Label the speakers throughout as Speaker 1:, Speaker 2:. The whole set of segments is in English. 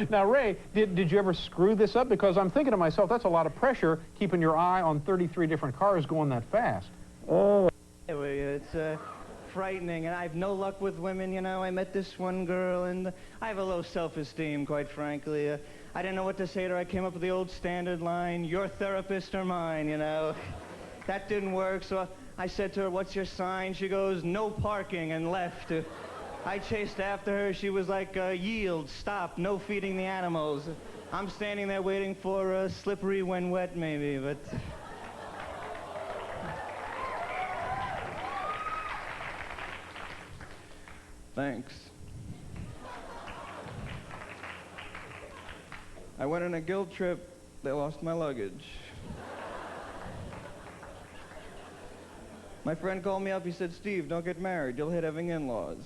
Speaker 1: Now, Ray, did you ever screw this up? Because I'm thinking to myself, that's a lot of pressure, keeping your eye on 33 different cars going that fast.
Speaker 2: Oh, it's frightening, and I have no luck with women, you know. I met this one girl, and I have a low self-esteem, quite frankly. I didn't know what to say to her. I came up with the old standard line, your therapist or mine, you know. That didn't work, so I said to her, what's your sign? She goes, no parking, and left. I chased after her. She was like, yield, stop, no feeding the animals. I'm standing there waiting for slippery when wet, maybe, but... Thanks. I went on a guilt trip. They lost my luggage. My friend called me up. He said, Steve, don't get married. You'll hate having in-laws.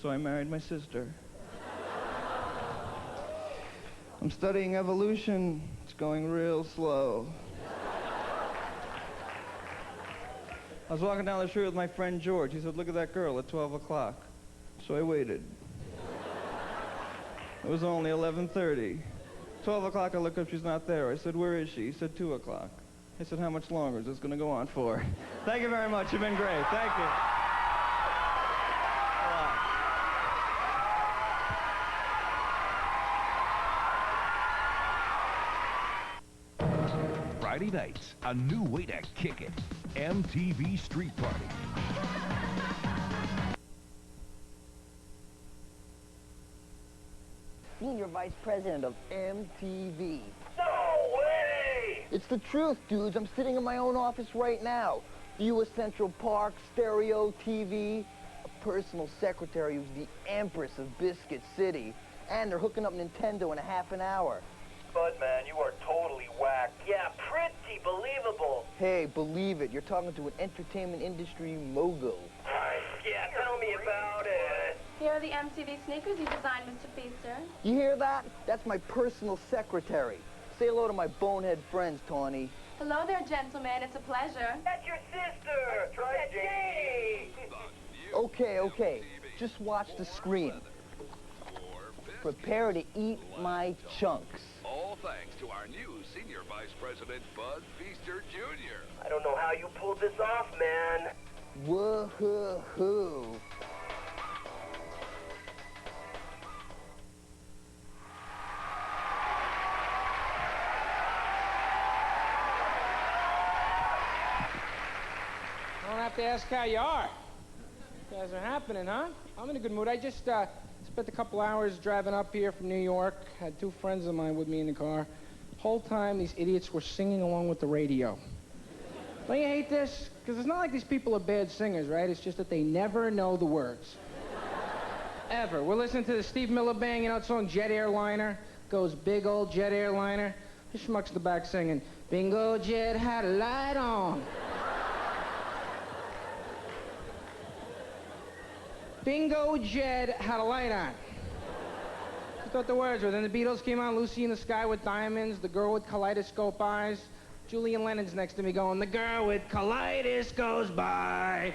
Speaker 2: So I married my sister. I'm studying evolution. It's going real slow. I was walking down the street with my friend George. He said, look at that girl at 12 o'clock. So I waited. It was only 11:30. 12 o'clock, I look up, she's not there. I said, where is she? He said, 2 o'clock. I said, how much longer is this going to go on for? Thank you very much. You've been great. Thank you.
Speaker 3: Friday nights, a new way to kick it. MTV Street Party.
Speaker 4: Senior Vice President of MTV.
Speaker 5: No way!
Speaker 4: It's the truth, dudes. I'm sitting in my own office right now. View of Central Park, stereo, TV. A personal secretary who's the Empress of Biscuit City. And they're hooking up Nintendo in a half an hour.
Speaker 5: Bud, man, you are totally whacked. Yeah, pretty believable.
Speaker 4: Hey, believe it. You're talking to an entertainment industry mogul.
Speaker 5: Yeah, tell me about it.
Speaker 6: Here are the MTV sneakers you designed, Mr. Feaster.
Speaker 4: You hear that? That's my personal secretary. Say hello to my bonehead friends, Tawny.
Speaker 6: Hello there, gentlemen. It's a pleasure.
Speaker 5: That's your sister. That's right, Janie.
Speaker 4: Okay. Just watch the screen. Prepare to eat my chunks.
Speaker 3: All thanks to our new Senior Vice President, Bud Feaster Jr.
Speaker 5: I don't know how you pulled this off, man.
Speaker 4: Woo-hoo-hoo.
Speaker 7: I don't have to ask how you are. You guys are happening, huh? I'm in a good mood. I just spent a couple hours driving up here from New York. Had two friends of mine with me in the car. Whole time, these idiots were singing along with the radio. Don't you hate this? Because it's not like these people are bad singers, right? It's just that they never know the words. Ever. We're listening to the Steve Miller Band, you know that song, Jet Airliner? Goes big old jet airliner. This schmuck's in the back singing, Bingo Jet had a light on. Bingo Jet had a light on. I thought the words were. Then the Beatles came on, Lucy in the Sky with Diamonds, the girl with kaleidoscope eyes. Julian Lennon's next to me going, the girl with colitis goes by.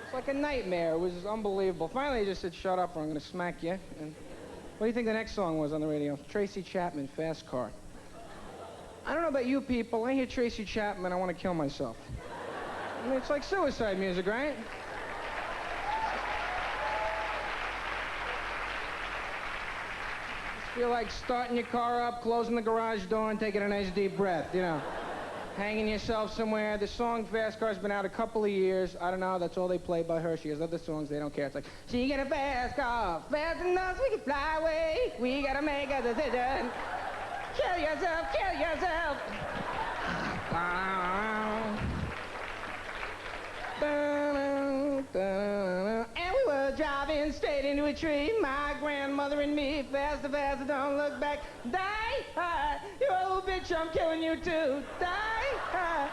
Speaker 7: It's like a nightmare. It was unbelievable. Finally, I just said, shut up or I'm going to smack you. And what do you think the next song was on the radio? Tracy Chapman, Fast Car. I don't know about you people. I hear Tracy Chapman, I want to kill myself. I mean, it's like suicide music, right? I feel like starting your car up, closing the garage door, and taking a nice deep breath, you know. Hanging yourself somewhere. The song Fast Car's been out a couple of years. I don't know, that's all they play by her. She has other songs, they don't care. It's like, she got a fast car, fast enough so we can fly away. We gotta make a decision. Kill yourself, kill yourself. And we were driving straight into a tree, my grandmother and me, faster, faster, don't look back. Die hard, you old bitch, I'm killing you too. Die hard.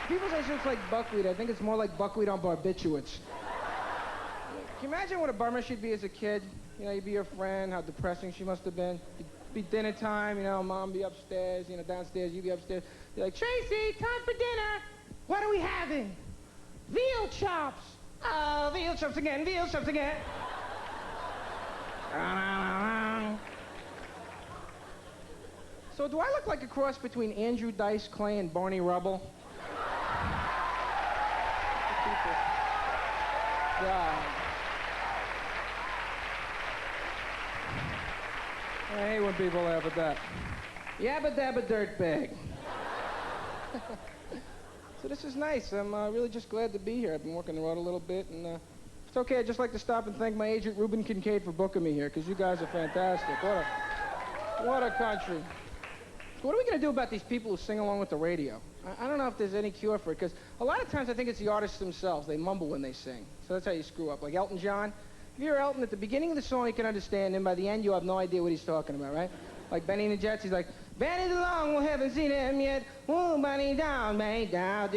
Speaker 7: People say shit's like buckwheat. I think it's more like buckwheat on barbiturates. Can you imagine what a bummer she'd be as a kid? You know, you'd be her friend, how depressing she must have been. be dinner time, you know, Mom be upstairs, you know, downstairs, you be upstairs. You're like, Tracy, time for dinner. What are we having? Veal chops. Oh, veal chops again, veal chops again. So do I look like a cross between Andrew Dice Clay and Barney Rubble? God. I hate when people laugh at that. Yabba dabba dirtbag. So this is nice. I'm really just glad to be here. I've been working the road a little bit, and if it's okay, I'd just like to stop and thank my agent, Ruben Kincaid, for booking me here, because you guys are fantastic. What a country. So what are we going to do about these people who sing along with the radio? I don't know if there's any cure for it, because a lot of times I think it's the artists themselves. They mumble when they sing. So that's how you screw up. Like Elton John. If you're Elton, at the beginning of the song, you can understand him. By the end, you have no idea what he's talking about, right? Like Benny and the Jets, he's like, Benny the Long, we haven't seen him yet. Oh, Benny down, Jets.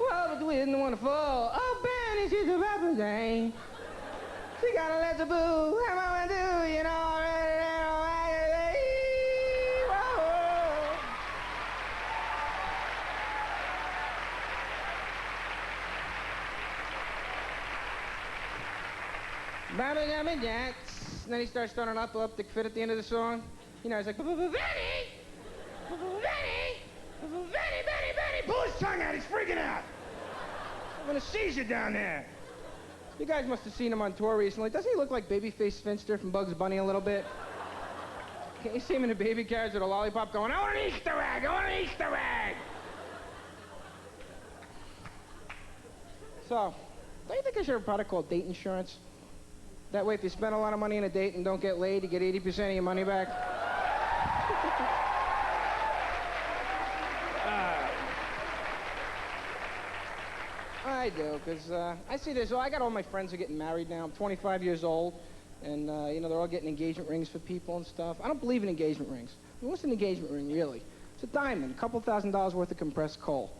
Speaker 7: Well, but we didn't want to fall. Oh, Benny, she's a rapper thing. She got a letter boo. How am I gonna do, you know? Baba Jabba Jets. And then he starts starting an epileptic fit at the end of the song. You know, he's like, Benny! Benny! Pull his tongue out, he's freaking out. Having a seizure down there. You guys must have seen him on tour recently. Doesn't he look like Babyface Finster from Bugs Bunny a little bit? Can't you see him in a baby carriage with a lollipop going, I want an Easter egg! I want an Easter egg! So, don't you think I should have a product called date insurance? That way, if you spend a lot of money on a date and don't get laid, you get 80% of your money back. I do, because I see this. Oh, I got all my friends who are getting married now. I'm 25 years old, and, you know, they're all getting engagement rings for people and stuff. I don't believe in engagement rings. I mean, what's an engagement ring, really? It's a diamond, a couple $1,000s worth of compressed coal.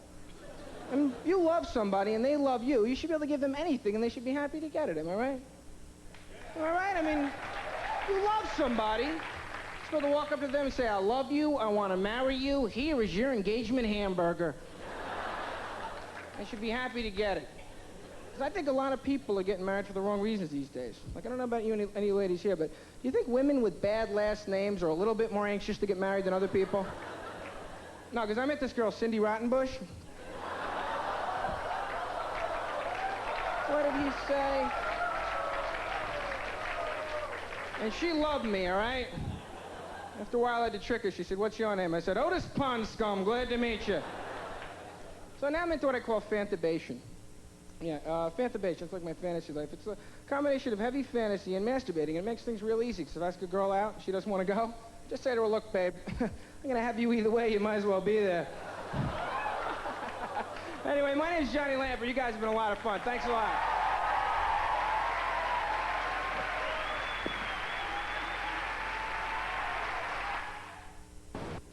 Speaker 7: And if you love somebody and they love you, you should be able to give them anything, and they should be happy to get it. Am I right? Am I right? I mean, you love somebody. You're supposed to walk up to them and say, I love you, I want to marry you, here is your engagement hamburger. They should be happy to get it. Because I think a lot of people are getting married for the wrong reasons these days. Like, I don't know about you, any ladies here, but do you think women with bad last names are a little bit more anxious to get married than other people? No, because I met this girl, Cindy Rottenbush. What did he say? And she loved me, all right? After a while, I had to trick her. She said, what's your name? I said, Otis Ponscum, glad to meet you. So now I'm into what I call fantibation. Yeah, fantibation, it's like my fantasy life. It's a combination of heavy fantasy and masturbating. It makes things real easy, because if I ask a girl out and she doesn't want to go, just say to her, look, babe, I'm going to have you either way. You might as well be there. Anyway, my name's Johnny Lampert. You guys have been a lot of fun. Thanks a lot.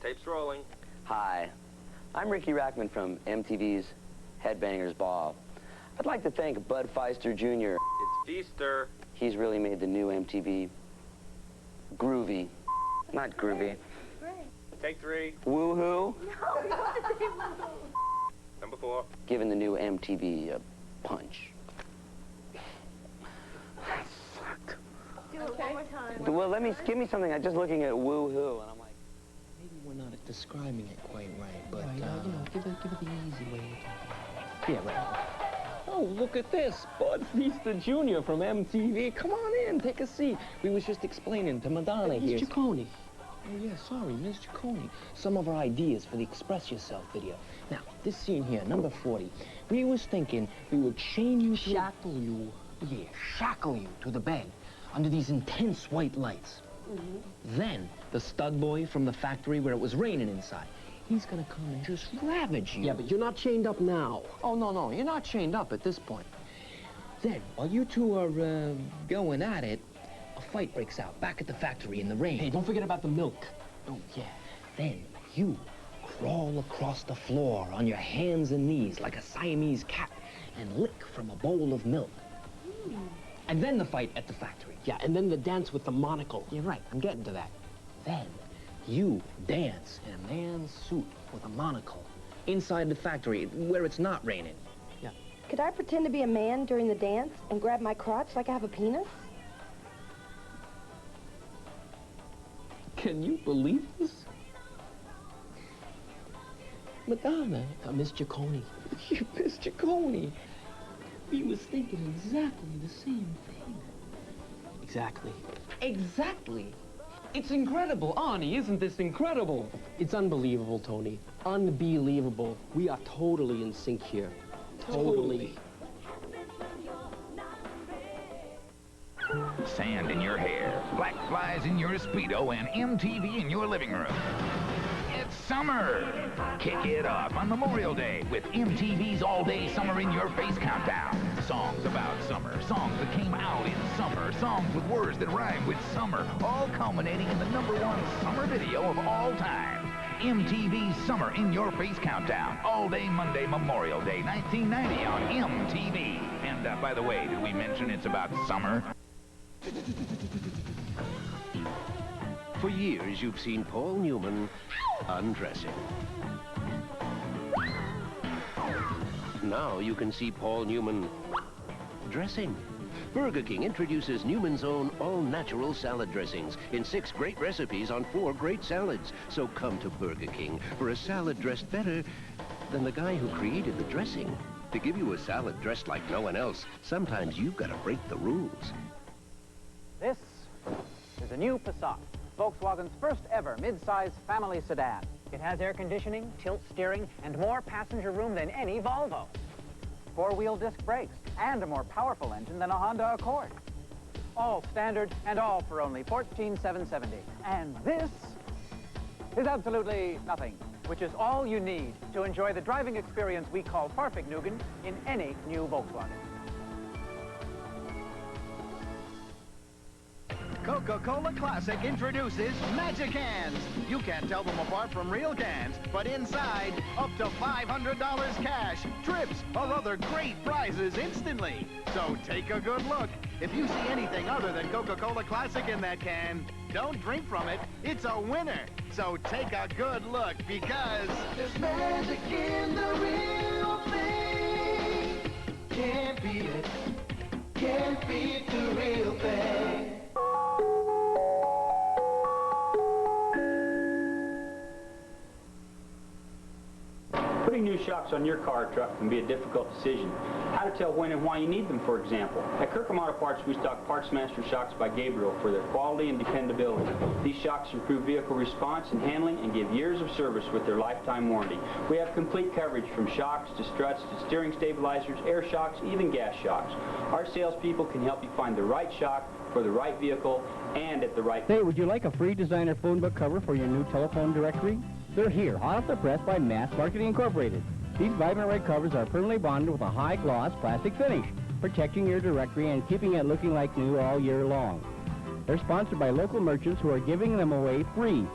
Speaker 8: Tape's rolling.
Speaker 9: Hi, I'm Ricky Rackman from MTV's Headbangers Ball. I'd like to thank Bud Feister Jr.
Speaker 8: It's Feaster.
Speaker 9: He's really made the new MTV groovy. Not groovy.
Speaker 8: Take 3.
Speaker 9: Woohoo.
Speaker 6: No, you have to say woo.
Speaker 8: Number 4.
Speaker 9: Giving the new MTV a punch. That sucked.
Speaker 6: Do it one more time.
Speaker 9: Well, give me something. I'm just looking at woohoo, and I'm like,
Speaker 10: maybe we're not describing it quite right, but, you know, give it the easy way to talk about it. Yeah, right. Oh, look at this. Bud Feaster Jr. from MTV. Come on in, take a seat. We was just explaining to Madonna here. Mr. Ciccone. Oh, yeah, sorry, Ms. Ciccone. Some of our ideas for the Express Yourself video. Now, this scene here, number 40. We was thinking we would chain you to... Shackle you. Yeah, shackle you to the bed under these intense white lights. Mm-hmm. Then, the stud boy from the factory where it was raining inside, he's gonna come and just ravage you. Yeah, but you're not chained up now. Oh, no, you're not chained up at this point. Then, while you two are, going at it, a fight breaks out back at the factory in the rain. Hey, don't forget about the milk. Oh, yeah. Then, you crawl across the floor on your hands and knees like a Siamese cat and lick from a bowl of milk. And then the fight at the factory.
Speaker 11: Yeah, and then the dance with the monocle.
Speaker 10: You're right, I'm getting to that. Then you dance in a man's suit with a monocle inside the factory where it's not raining.
Speaker 11: Yeah.
Speaker 6: Could I pretend to be a man during the dance and grab my crotch like I have a penis?
Speaker 10: Can you believe this? Madonna.
Speaker 11: Miss Giacone.
Speaker 10: Miss Giacone. We was thinking exactly the same thing.
Speaker 11: Exactly.
Speaker 10: Exactly. It's incredible. Arnie, isn't this incredible?
Speaker 11: It's unbelievable, Tony. Unbelievable. We are totally in sync here. Totally.
Speaker 12: Sand in your hair, black flies in your Speedo, and MTV in your living room. It's summer! Kick it off on Memorial Day with MTV's all-day Summer in Your Face countdown. Songs about summer, songs that came out in summer, songs with words that rhyme with summer, all culminating in the #1 summer video of all time. MTV's Summer in Your Face countdown, all day Monday, Memorial Day, 1990 on MTV. And by the way, did we mention it's about summer?
Speaker 13: For years, you've seen Paul Newman undressing. Now you can see Paul Newman dressing. Burger King introduces Newman's own all-natural salad dressings in 6 great recipes on 4 great salads. So come to Burger King for a salad dressed better than the guy who created the dressing. To give you a salad dressed like no one else, sometimes you've got to break the rules.
Speaker 14: This is a new Passat, Volkswagen's first ever mid-size family sedan. It has air conditioning, tilt steering, and more passenger room than any Volvo. 4-wheel disc brakes, and a more powerful engine than a Honda Accord. All standard, and all for only $14,770. And this is absolutely nothing, which is all you need to enjoy the driving experience we call Fahrvergnügen in any new Volkswagen.
Speaker 15: Coca-Cola Classic introduces Magic Cans. You can't tell them apart from real cans, but inside, up to $500 cash, trips, or other great prizes instantly. So take a good look. If you see anything other than Coca-Cola Classic in that can, don't drink from it. It's a winner. So take a good look, because there's magic in the real thing. Can't beat it. Can't beat the real thing.
Speaker 16: Putting new shocks on your car or truck can be a difficult decision. How to tell when and why you need them, for example. At Kirkham Auto Parts, we stock Parts Master shocks by Gabriel for their quality and dependability. These shocks improve vehicle response and handling and give years of service with their lifetime warranty. We have complete coverage from shocks to struts to steering stabilizers, air shocks, even gas shocks. Our salespeople can help you find the right shock for the right vehicle and at the right...
Speaker 17: Hey, would you like a free designer phone book cover for your new telephone directory? They're here, hot off the press by Mass Marketing Incorporated. These vibrant red covers are permanently bonded with a high-gloss plastic finish, protecting your directory and keeping it looking like new all year long. They're sponsored by local merchants who are giving them away free.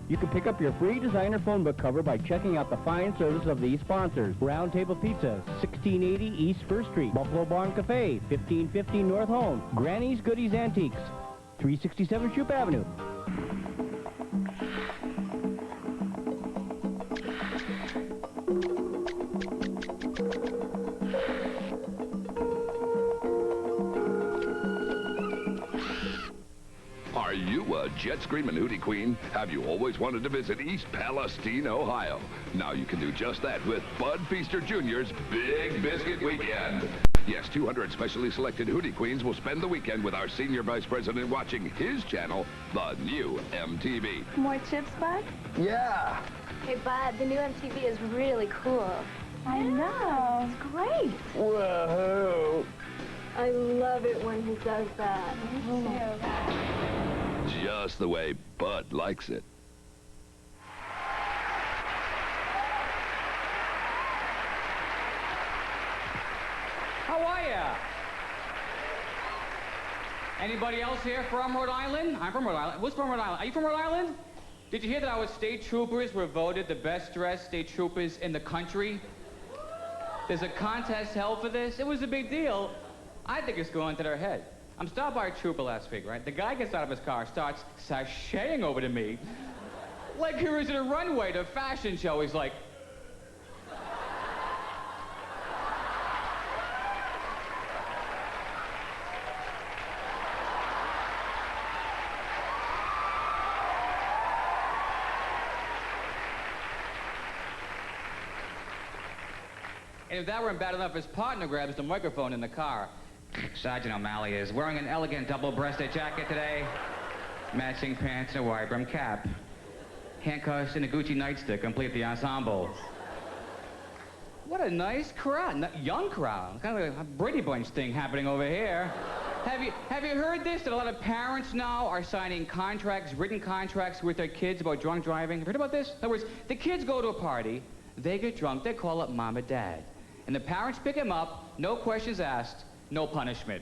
Speaker 17: You can pick up your free designer phone book cover by checking out the fine service of these sponsors. Round Table Pizza, 1680 East 1st Street. Buffalo Barn Cafe, 1550 North Home. Granny's Goodies Antiques, 367 Shoup Avenue.
Speaker 3: Are you a jet screaming hootie queen? Have you always wanted to visit East Palestine, Ohio? Now you can do just that with Bud Feaster Jr.'s Big Biscuit Weekend. Yes, 200 specially selected hootie queens will spend the weekend with our senior vice president watching his channel, the new MTV.
Speaker 6: More chips, Bud?
Speaker 4: Yeah.
Speaker 6: Hey, Bud, the new MTV is really cool. I know. It's great.
Speaker 4: Whoa.
Speaker 6: I love it when he does that. Me too.
Speaker 3: Just the way Bud likes it.
Speaker 18: How are ya? Anybody else here from Rhode Island? I'm from Rhode Island. Who's from Rhode Island? Are you from Rhode Island? Did you hear that our state troopers were voted the best dressed state troopers in the country? There's a contest held for this. It was a big deal. I think it's going to their head. I'm stopped by a trooper last week, right? The guy gets out of his car, starts sashaying over to me like he was in a runway to a fashion show. He's like, and if that weren't bad enough, his partner grabs the microphone in the car. Sergeant O'Malley is wearing an elegant double-breasted jacket today, matching pants and a wide-brim cap. Handcuffs and a Gucci nightstick complete the ensemble. What a nice crowd, young crowd. Kind of a Brady Bunch thing happening over here. Have you heard this, that a lot of parents now are signing contracts, written contracts with their kids about drunk driving? Have you heard about this? In other words, the kids go to a party, they get drunk, they call up mom or dad. And the parents pick him up, no questions asked, no punishment.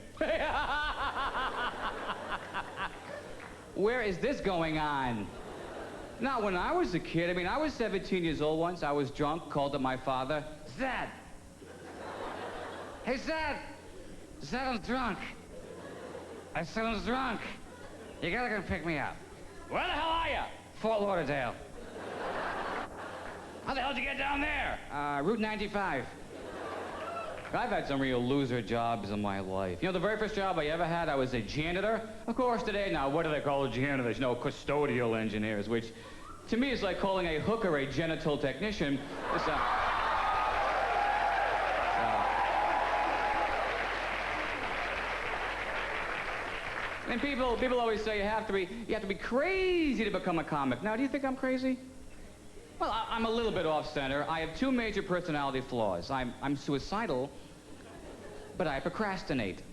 Speaker 18: Where is this going on? Not when I was a kid. I mean, I was 17 years old once. I was drunk, called up my father. Zad! Hey, Zad! Zad, I'm drunk. I said I'm drunk. You gotta come pick me up. Where the hell are you? Fort Lauderdale. How the hell did you get down there? Route 95. I've had some real loser jobs in my life. You know, the very first job I ever had, I was a janitor. Of course, today, now, what do they call janitors? You know, custodial engineers, which to me is like calling a hooker a genital technician. And people always say you have to be crazy to become a comic. Now, do you think I'm crazy? Well, I'm a little bit off-center. I have two major personality flaws. I'm suicidal, but I procrastinate.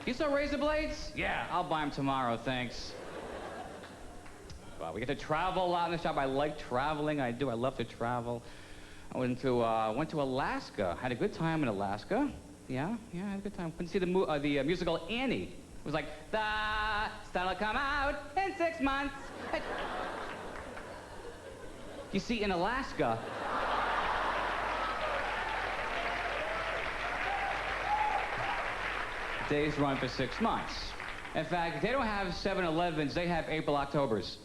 Speaker 18: You saw razor blades? Yeah, I'll buy them tomorrow, thanks. Well, we get to travel a lot in the shop. I like traveling. I do. I love to travel. I went to Alaska. Had a good time in Alaska. Yeah, I had a good time. Went to see the musical Annie. It was like, the sun will come out in 6 months. You see, in Alaska, days run for 6 months. In fact, they don't have 7-Elevens, they have April-Octobers.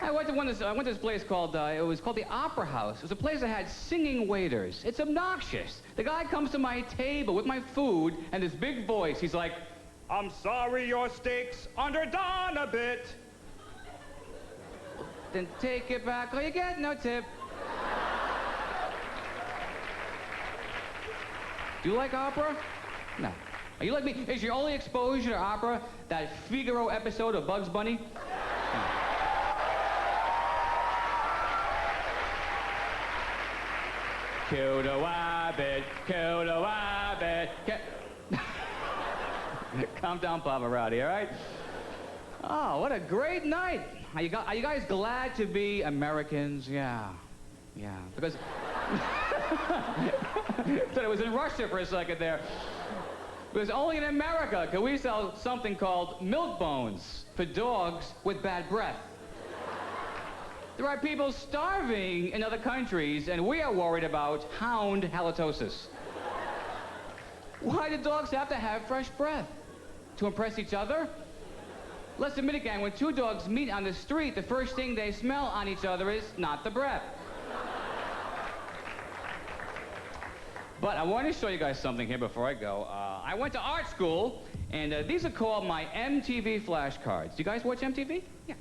Speaker 18: I went to this place called, it was called the Opera House. It was a place that had singing waiters. It's obnoxious. The guy comes to my table with my food and this big voice. He's like, I'm sorry your steak's underdone a bit. Then take it back or you get no tip. Do you like opera? No. Are you like me? Is your only exposure to opera that Figaro episode of Bugs Bunny? No. Killed a wabbit, killed a wabbit. Calm down, Pavarotti, all right? Oh, what a great night. Are you guys glad to be Americans? Yeah. Because thought it was in Russia for a second there. Because only in America can we sell something called milk bones for dogs with bad breath. There are people starving in other countries, and we are worried about hound halitosis. Why do dogs have to have fresh breath? To impress each other? Let's admit it, gang, when two dogs meet on the street, the first thing they smell on each other is not the breath. But I want to show you guys something here before I go. I went to art school, and these are called my MTV flashcards. Do you guys watch MTV? Yeah.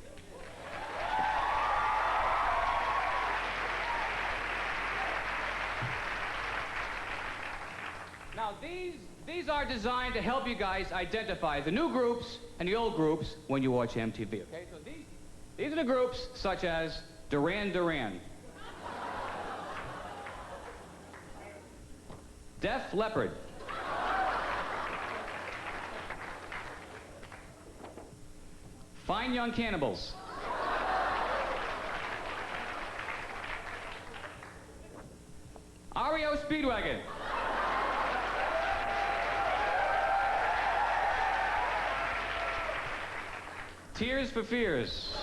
Speaker 18: Now, these are designed to help you guys identify the new groups and the old groups when you watch MTV, okay? So these are the groups such as Duran Duran, Def Leppard, Fine Young Cannibals, REO Speedwagon, Tears for Fears,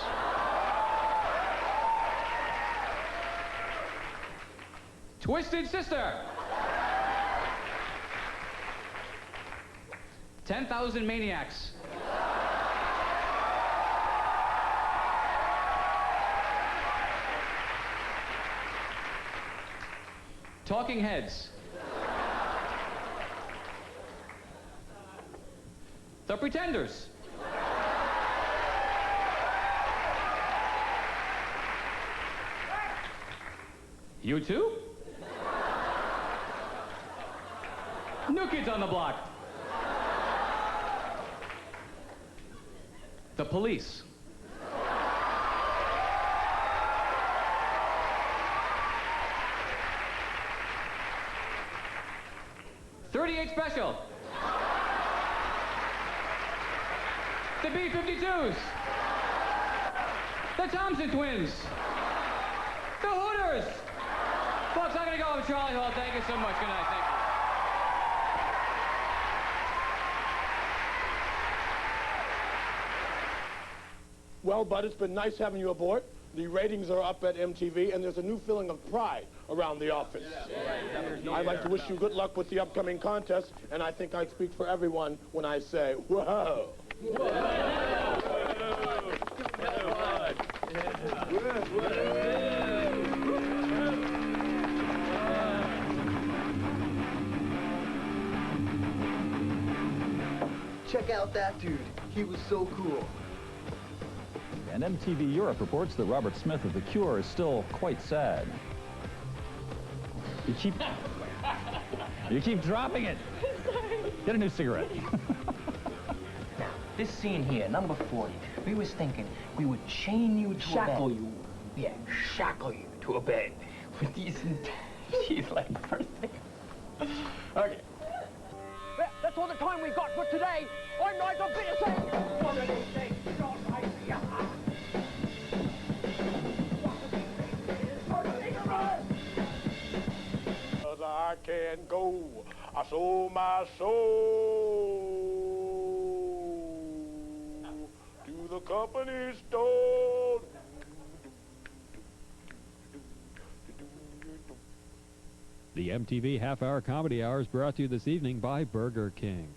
Speaker 18: Twisted Sister, 10,000 maniacs. Talking heads. The Pretenders. You too? New Kids on the Block. The Police. .38 Special. The B-52s. The Thompson Twins. The Hooters. Folks, I'm going to go with Charlie Hall. Thank you so much. Good night. Thank you.
Speaker 19: Well, Bud, it's been nice having you aboard. The ratings are up at MTV, and there's a new feeling of pride around the office. I'd like to wish you good luck with the upcoming contest, and I think I speak for everyone when I say, whoa.
Speaker 4: Check out that dude. He was so cool.
Speaker 20: And MTV Europe reports that Robert Smith of The Cure is still quite sad. You keep dropping it. Get a new cigarette.
Speaker 10: Now, this scene here, number 40, we was thinking we would chain you to a bed.
Speaker 11: Shackle you.
Speaker 10: Yeah, shackle you to a bed with these she's like the first thing. Okay.
Speaker 14: Well, that's all the time we've got for today. I'm Nigel Peterson. One of these days, you're right here.
Speaker 19: As I can go, I sold my soul to the company store.
Speaker 21: The MTV Half Hour Comedy Hour is brought to you this evening by Burger King.